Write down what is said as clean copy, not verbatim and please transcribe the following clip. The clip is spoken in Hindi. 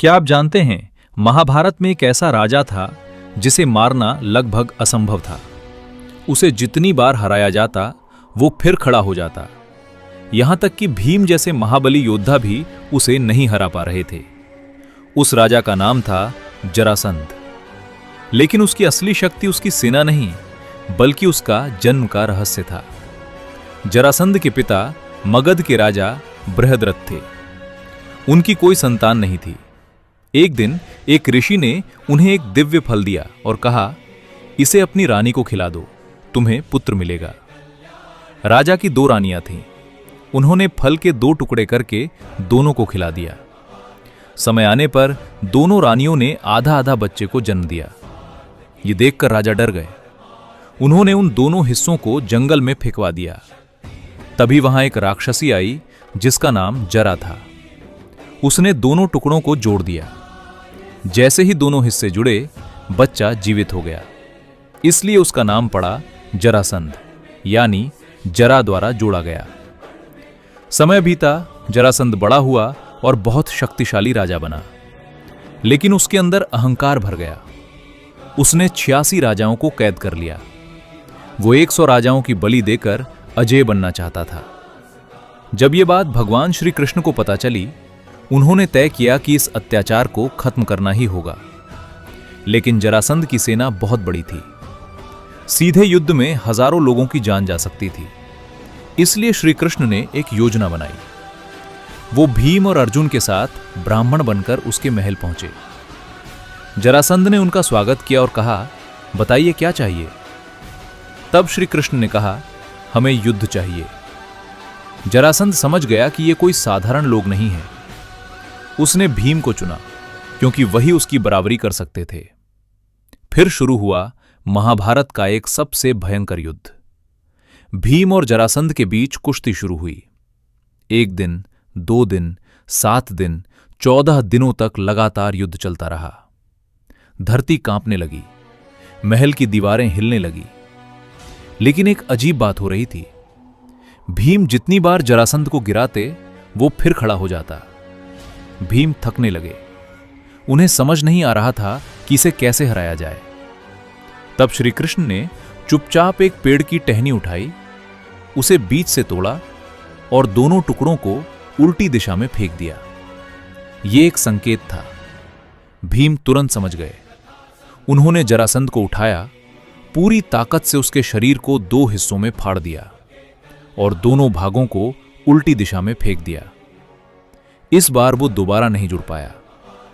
क्या आप जानते हैं, महाभारत में एक ऐसा राजा था जिसे मारना लगभग असंभव था। उसे जितनी बार हराया जाता वो फिर खड़ा हो जाता। यहां तक कि भीम जैसे महाबली योद्धा भी उसे नहीं हरा पा रहे थे। उस राजा का नाम था जरासंध। लेकिन उसकी असली शक्ति उसकी सेना नहीं, बल्कि उसका जन्म का रहस्य था। जरासंध के पिता मगध के राजा बृहद्रथ थे। उनकी कोई संतान नहीं थी। एक दिन एक ऋषि ने उन्हें एक दिव्य फल दिया और कहा, इसे अपनी रानी को खिला दो, तुम्हें पुत्र मिलेगा। राजा की 2 रानियां थीं। उन्होंने फल के 2 टुकड़े करके दोनों को खिला दिया। समय आने पर दोनों रानियों ने आधा आधा बच्चे को जन्म दिया। ये देखकर राजा डर गए। उन्होंने उन दोनों हिस्सों को जंगल में फेंकवा दिया। तभी वहां एक राक्षसी आई जिसका नाम जरा था। उसने दोनों टुकड़ों को जोड़ दिया। जैसे ही दोनों हिस्से जुड़े, बच्चा जीवित हो गया। इसलिए उसका नाम पड़ा जरासंध, यानी जरा द्वारा जोड़ा गया। समय बीता, जरासंध बड़ा हुआ और बहुत शक्तिशाली राजा बना। लेकिन उसके अंदर अहंकार भर गया। उसने 86 राजाओं को कैद कर लिया। वो 100 राजाओं की बलि देकर अजय बनना चाहता था। जब ये बात भगवान श्री कृष्ण को पता चली, उन्होंने तय किया कि इस अत्याचार को खत्म करना ही होगा। लेकिन जरासंध की सेना बहुत बड़ी थी। सीधे युद्ध में हजारों लोगों की जान जा सकती थी। इसलिए श्री कृष्ण ने एक योजना बनाई। वो भीम और अर्जुन के साथ ब्राह्मण बनकर उसके महल पहुंचे। जरासंध ने उनका स्वागत किया और कहा, बताइए क्या चाहिए। तब श्री कृष्ण ने कहा, हमें युद्ध चाहिए। जरासंध समझ गया कि ये कोई साधारण लोग नहीं हैं। उसने भीम को चुना क्योंकि वही उसकी बराबरी कर सकते थे। फिर शुरू हुआ महाभारत का एक सबसे भयंकर युद्ध। भीम और जरासंध के बीच कुश्ती शुरू हुई। 1 दिन, 2 दिन, 7 दिन, 14 दिनों तक लगातार युद्ध चलता रहा। धरती कांपने लगी, महल की दीवारें हिलने लगी। लेकिन एक अजीब बात हो रही थी। भीम जितनी बार जरासंध को गिराते, वो फिर खड़ा हो जाता। भीम थकने लगे। उन्हें समझ नहीं आ रहा था कि इसे कैसे हराया जाए। तब श्री कृष्ण ने चुपचाप एक पेड़ की टहनी उठाई, उसे बीच से तोड़ा और दोनों टुकड़ों को उल्टी दिशा में फेंक दिया। यह एक संकेत था। भीम तुरंत समझ गए। उन्होंने जरासंध को उठाया, पूरी ताकत से उसके शरीर को 2 हिस्सों में फाड़ दिया और दोनों भागों को उल्टी दिशा में फेंक दिया। इस बार वो दोबारा नहीं जुड़ पाया।